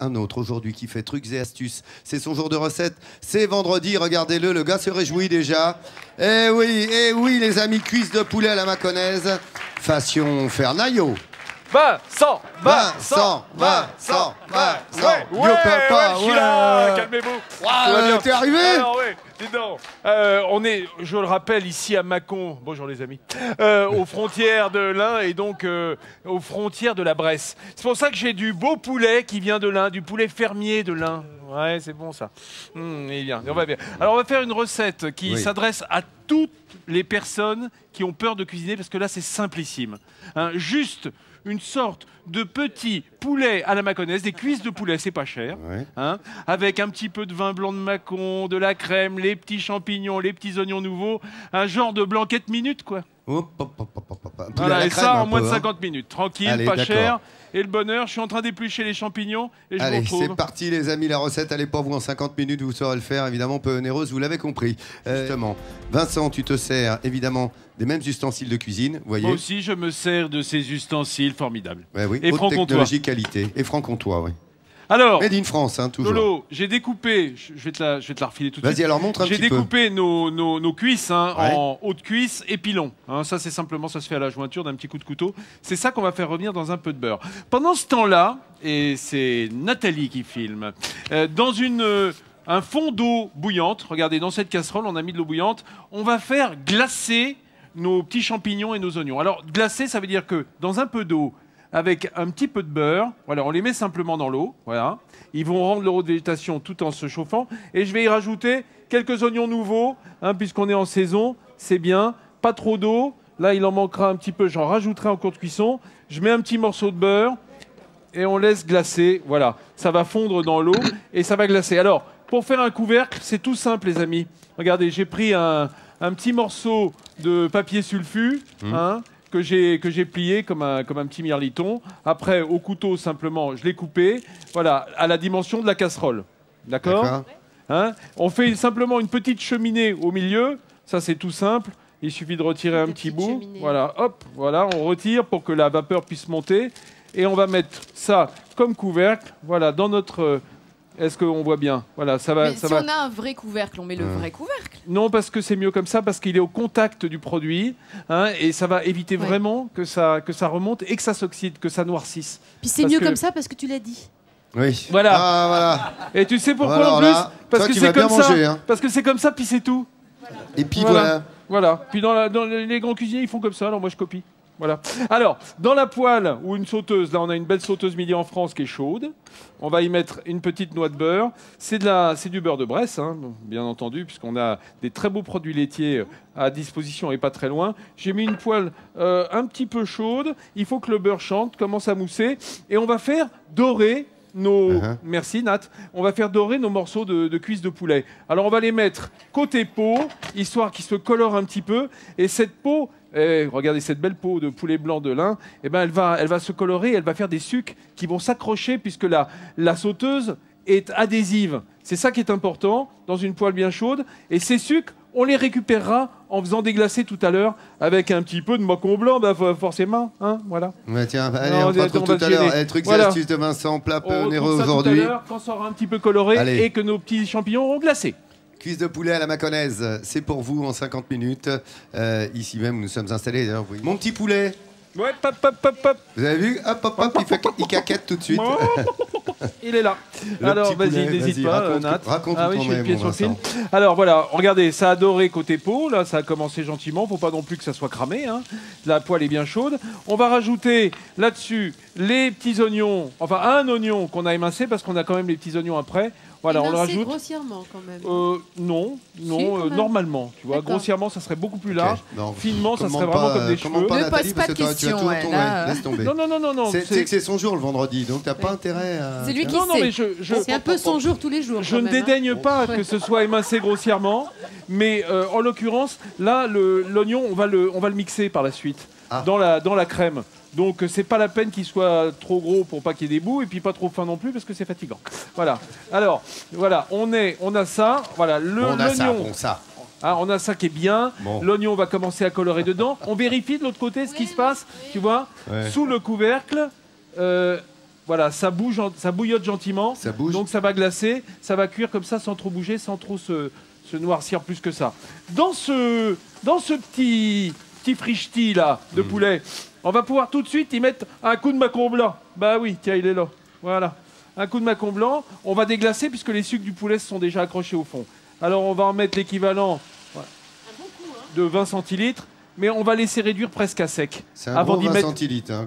Un autre aujourd'hui qui fait trucs et astuces. C'est son jour de recette. C'est vendredi, regardez-le, le gars se réjouit déjà. Eh oui, les amis, cuisses de poulet à la maconnaise. Fashion Fernaillot. Vincent. Ouais, je suis là, calmez-vous. T'es arrivé? Alors, ouais, dis donc. On est, je le rappelle, ici à Mâcon, bonjour les amis, aux frontières de l'Ain et donc aux frontières de la Bresse. C'est pour ça que j'ai du beau poulet qui vient de l'Ain, du poulet fermier de l'Ain. Ouais, c'est bon ça. Il est bien, on va bien. Alors on va faire une recette qui s'adresse à toutes les personnes qui ont peur de cuisiner parce que là c'est simplissime. Hein, juste une sorte de petit poulet à la maconnaise, des cuisses de poulet, c'est pas cher, hein, avec un petit peu de vin blanc de Mâcon, de la crème, les petits champignons, les petits oignons nouveaux, un genre de blanquette minute, quoi. Voilà, et ça en moins de 50 minutes, tranquille, allez, pas cher. Et le bonheur, je suis en train d'éplucher les champignons et je vous retrouve. Allez, c'est parti les amis, la recette, allez pas vous en 50 minutes, vous saurez le faire, évidemment, peu onéreuse, vous l'avez compris. Justement, Vincent, tu te sers évidemment des mêmes ustensiles de cuisine, vous voyez. Moi aussi, je me sers de ces ustensiles formidables. Oui, et haute technologie, qualité. Et franc-comtois, oui. Alors, Made in France, hein, toujours. Lolo, j'ai découpé, je vais te la refiler tout de suite. Vas-y, alors montre un petit peu. J'ai découpé nos cuisses en haute cuisse et pilon. Hein, ça, c'est simplement, ça se fait à la jointure d'un petit coup de couteau. C'est ça qu'on va faire revenir dans un peu de beurre. Pendant ce temps-là, et c'est Nathalie qui filme, dans un fond d'eau bouillante, regardez, dans cette casserole, on a mis de l'eau bouillante, on va faire glacer nos petits champignons et nos oignons. Alors, glacer, ça veut dire que dans un peu d'eau, avec un petit peu de beurre, voilà, on les met simplement dans l'eau, voilà. Ils vont rendre leur eau de végétation tout en se chauffant. Et je vais y rajouter quelques oignons nouveaux, hein, puisqu'on est en saison, c'est bien. Pas trop d'eau, là il en manquera un petit peu, j'en rajouterai en cours de cuisson. Je mets un petit morceau de beurre et on laisse glacer, voilà. Ça va fondre dans l'eau et ça va glacer. Alors, pour faire un couvercle, c'est tout simple les amis. Regardez, j'ai pris un petit morceau de papier sulfu, hein, que j'ai plié comme un petit mirliton. Après, au couteau, simplement, je l'ai coupé, voilà, à la dimension de la casserole. D'accord, hein? On fait simplement une petite cheminée au milieu. Ça, c'est tout simple. Il suffit de retirer un petit bout. Cheminée. Voilà, hop, voilà, on retire pour que la vapeur puisse monter. Et on va mettre ça comme couvercle, voilà, dans notre... Est-ce qu'on voit bien? Voilà, ça va. Mais si on a un vrai couvercle, on met le vrai couvercle. Non, parce que c'est mieux comme ça, parce qu'il est au contact du produit, hein, et ça va éviter vraiment que ça remonte et que ça s'oxyde, que ça noircisse. Puis c'est mieux comme ça parce que tu l'as dit. Oui. Voilà. Ah, voilà. Et tu sais pourquoi alors en plus? là, Parce que c'est comme ça. Hein. Parce que c'est comme ça, puis c'est tout. Voilà. Et puis voilà. Voilà. Puis dans les grands cuisiniers, ils font comme ça. Alors moi, je copie. Voilà. Alors, dans la poêle ou une sauteuse, là on a une belle sauteuse midi en France qui est chaude. On va y mettre une petite noix de beurre. C'est du beurre de Bresse, hein, bien entendu, puisqu'on a des très beaux produits laitiers à disposition et pas très loin. J'ai mis une poêle un petit peu chaude. Il faut que le beurre chante, commence à mousser. Et on va faire dorer nos... Merci Nat. On va faire dorer nos morceaux de cuisses de poulet. Alors on va les mettre côté peau, histoire qu'ils se colorent un petit peu. Et cette peau... regardez cette belle peau de poulet blanc de l'Ain, eh ben, elle va se colorer, elle va faire des sucs qui vont s'accrocher puisque la sauteuse est adhésive. C'est ça qui est important dans une poêle bien chaude. Et ces sucs, on les récupérera en faisant déglacer tout à l'heure avec un petit peu de Mâcon blanc, bah, forcément. Hein, voilà. Ouais, tiens, allez, on va tout à l'heure. Les trucs et astuces de Vincent, plat peu onéreux aujourd'hui. Quand ça aura un petit peu coloré et que nos petits champignons auront glacé. Cuisse de poulet à la maconnaise, c'est pour vous en 50 minutes. Ici même, nous sommes installés. Oui. Mon petit poulet. Ouais, pop, pop, pop, pop. Vous avez vu? Hop, hop, hop, il caquette tout de suite. Il est là. Alors, vas-y, n'hésite pas, Nat. Raconte oui, je suis le pied sur le film. Alors, voilà, regardez, ça a doré côté peau. Là, ça a commencé gentiment. Faut pas non plus que ça soit cramé. Hein. La poêle est bien chaude. On va rajouter là-dessus les petits oignons. Enfin, un oignon qu'on a émincé parce qu'on a quand même les petits oignons après. Voilà, on le rajoute. Grossièrement quand même. Non, normalement. Tu vois, grossièrement, ça serait beaucoup plus large. Finement, ça serait vraiment comme des cheveux. Ne pose pas de questions. Laisse tomber. Non. C'est que c'est son jour le vendredi, donc t'as pas intérêt à... C'est lui qui sait. C'est un peu son jour tous les jours. Je ne dédaigne pas que ce soit émincé grossièrement, mais en l'occurrence, là, l'oignon, on va le mixer par la suite dans la crème. Donc c'est pas la peine qu'il soit trop gros pour pas qu'il y ait des bouts et puis pas trop fin non plus parce que c'est fatigant. Voilà. Alors voilà, on a ça. Voilà l'oignon. On a ça qui est bien. Bon. L'oignon va commencer à colorer dedans. On vérifie de l'autre côté ce qui se passe. Tu vois, sous le couvercle. Voilà, ça bouillote gentiment. Ça bouge. Donc ça va glacer, ça va cuire comme ça sans trop bouger, sans trop se noircir plus que ça. Dans ce petit frichti là de poulet, on va pouvoir tout de suite y mettre un coup de macron blanc. Bah oui, tiens, il est là. Voilà. Un coup de macron blanc. On va déglacer puisque les sucres du poulet se sont déjà accrochés au fond. Alors on va en mettre l'équivalent de 20 centilitres. Mais on va laisser réduire presque à sec. C'est un gros 20 centilitres. Hein,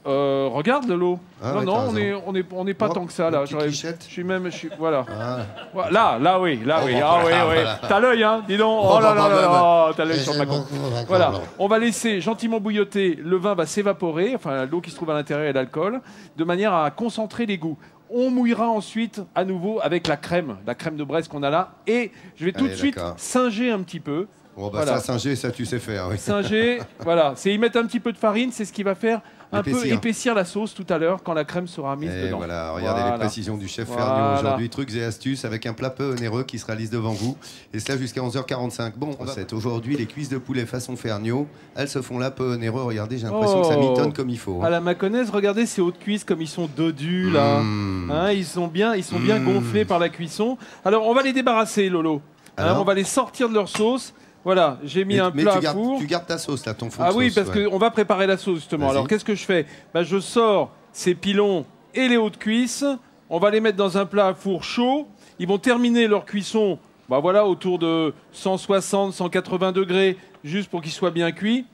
regarde de l'eau. Ah, non, ouais, on n'est pas tant que ça là. Voilà. Ah. Là oui. Ah oui. Voilà. T'as l'œil, hein. Dis donc. Oh là là là. T'as l'œil sur le macron. Voilà. On va laisser gentiment bouilloter. Le vin va s'évaporer. Enfin, l'eau qui se trouve à l'intérieur et l'alcool, de manière à concentrer les goûts. On mouillera ensuite à nouveau avec la crème de Bresse qu'on a là. Et je vais tout de suite singer un petit peu. Bon, bah ça, singer, ça tu sais faire. Oui. Singer, voilà. C'est y mettre un petit peu de farine, c'est ce qui va faire un peu épaissir la sauce tout à l'heure quand la crème sera mise dedans. Voilà, regardez les précisions du chef Ferniaud aujourd'hui. Trucs et astuces avec un plat peu onéreux qui se réalise devant vous. Et cela jusqu'à 11h45. Bon, recette aujourd'hui, les cuisses de poulet façon Ferniaud. Elles se font là peu onéreux. Regardez, j'ai l'impression que ça mitonne comme il faut. À la maconnaise, regardez ces hautes cuisses comme ils sont dodus là. Hein, ils sont bien gonflés par la cuisson. Alors on va les débarrasser, Lolo. On va les sortir de leur sauce. Voilà, j'ai mis un plat à four. Tu gardes ta sauce là, ton fond de sauce. Ah oui, parce qu'on va préparer la sauce justement. Alors qu'est-ce que je fais? Je sors ces pilons et les hautes cuisses. On va les mettre dans un plat à four chaud. Ils vont terminer leur cuisson autour de 160, 180 degrés, juste pour qu'ils soient bien cuits.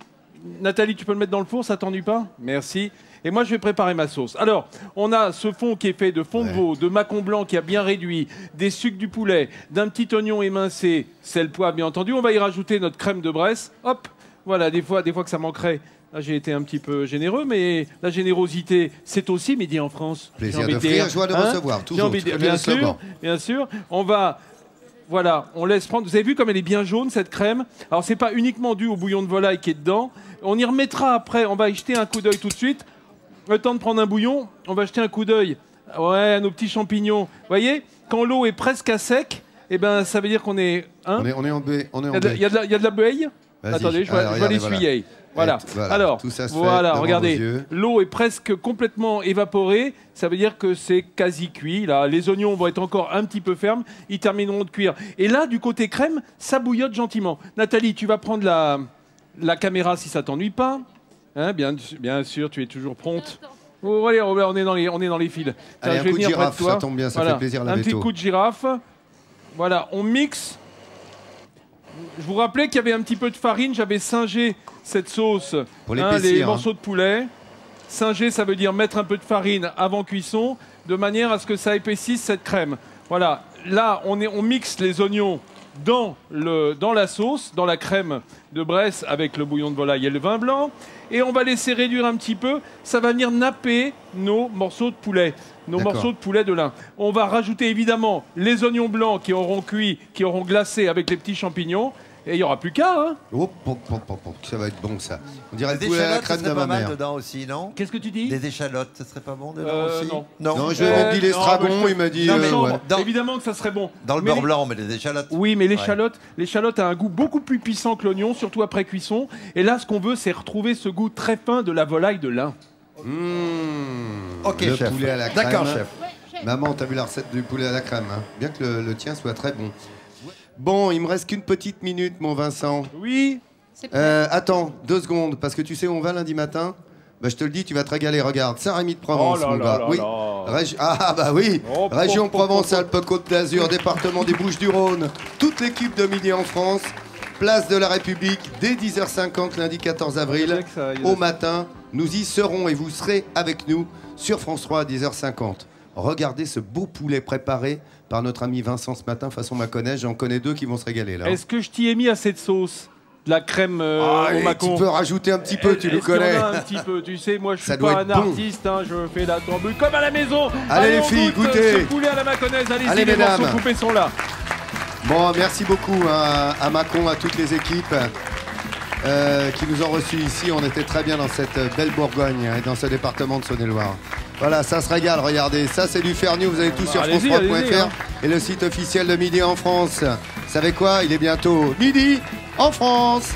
Nathalie, tu peux le mettre dans le four, ça t'ennuie pas? Merci. Et moi, je vais préparer ma sauce. Alors, on a ce fond qui est fait de fond de veau, de macon blanc qui a bien réduit, des sucres du poulet, d'un petit oignon émincé, sel, poivre, bien entendu. On va y rajouter notre crème de Bresse. Hop, voilà, des fois que ça manquerait. Là, j'ai été un petit peu généreux, mais la générosité, c'est aussi midi en France. Plaisir d'offrir, joie de recevoir. Toujours. Bien sûr. On va... Voilà, on laisse prendre. Vous avez vu comme elle est bien jaune, cette crème? Alors, c'est pas uniquement dû au bouillon de volaille qui est dedans. On y remettra après. On va y jeter un coup d'œil tout de suite. Le temps de prendre un bouillon, on va jeter un coup d'œil à nos petits champignons. Vous voyez, quand l'eau est presque à sec, ça veut dire qu'on est... On est en baie. Il y a de la bueille. Attendez, je vais l'essuyer. Voilà. Alors, tout ça se fait regardez, l'eau est presque complètement évaporée. Ça veut dire que c'est quasi cuit. Là, les oignons vont être encore un petit peu fermes. Ils termineront de cuire. Et là, du côté crème, ça bouillote gentiment. Nathalie, tu vas prendre la caméra si ça t'ennuie pas. Hein, bien sûr, tu es toujours prompte. Oh, allez, on est dans les fils. Allez, un coup de girafe, ça tombe bien, ça fait plaisir la Un petit coup de girafe. Voilà, on mixe. Je vous rappelais qu'il y avait un petit peu de farine. J'avais singé cette sauce, les morceaux de poulet. Singer, ça veut dire mettre un peu de farine avant cuisson, de manière à ce que ça épaississe cette crème. Voilà, là, on mixe les oignons dans la sauce, dans la crème de Bresse avec le bouillon de volaille et le vin blanc. Et on va laisser réduire un petit peu. Ça va venir napper nos morceaux de poulet, morceaux de poulet de lin. On va rajouter évidemment les oignons blancs qui auront cuit, qui auront glacé avec les petits champignons. Et il n'y aura plus qu'à, hein. Ça va être bon, ça. On dirait le poulet à la crème de ma mère. Dedans aussi, non? Qu'est-ce que tu dis? Des échalotes, ça serait pas bon dedans aussi? Non, je lui ai dit l'estragon, il m'a dit... Évidemment que ça serait bon. Dans le beurre blanc, on met des échalotes. Oui, mais l'échalote a un goût beaucoup plus puissant que l'oignon, surtout après cuisson. Et là, ce qu'on veut, c'est retrouver ce goût très fin de la volaille de lin. Ok, le chef. Poulet à la crème. D'accord, chef. Maman, t'as vu la recette du poulet à la crème, hein? Bien que le tien soit très bon. Bon, il me reste qu'une petite minute, mon Vincent. Oui. Attends, 2 secondes, parce que tu sais où on va lundi matin? Je te le dis, tu vas te régaler. Regarde, Saint-Rémy de Provence, mon gars. Oui. Région Provence-Alpes-Côte d'Azur, département des Bouches-du-Rhône. Toute l'équipe de Midi en France. Place de la République, dès 10h50, lundi 14 avril. Au matin, nous y serons et vous serez avec nous sur France 3 à 10h50. Regardez ce beau poulet préparé par notre ami Vincent ce matin, façon Mâconnais. J'en connais 2 qui vont se régaler là. Est-ce que je t'y ai mis assez de sauce? De la crème au macon? Tu peux rajouter un petit peu, tu le connais. Un petit peu, tu sais, moi je suis pas un artiste, hein, je fais la tambouille comme à la maison. Allez les filles, goûtez. Ce poulet à la Mâconnaise, allez-y, les morceaux coupés sont là. Bon, merci beaucoup à Mâcon, à toutes les équipes qui nous ont reçus ici. On était très bien dans cette belle Bourgogne et dans ce département de Saône-et-Loire. Voilà, ça se régale, regardez. Ça, c'est du Ferniaud. Vous avez tout sur France3.fr et le site officiel de Midi en France. Vous savez quoi? Il est bientôt midi en France.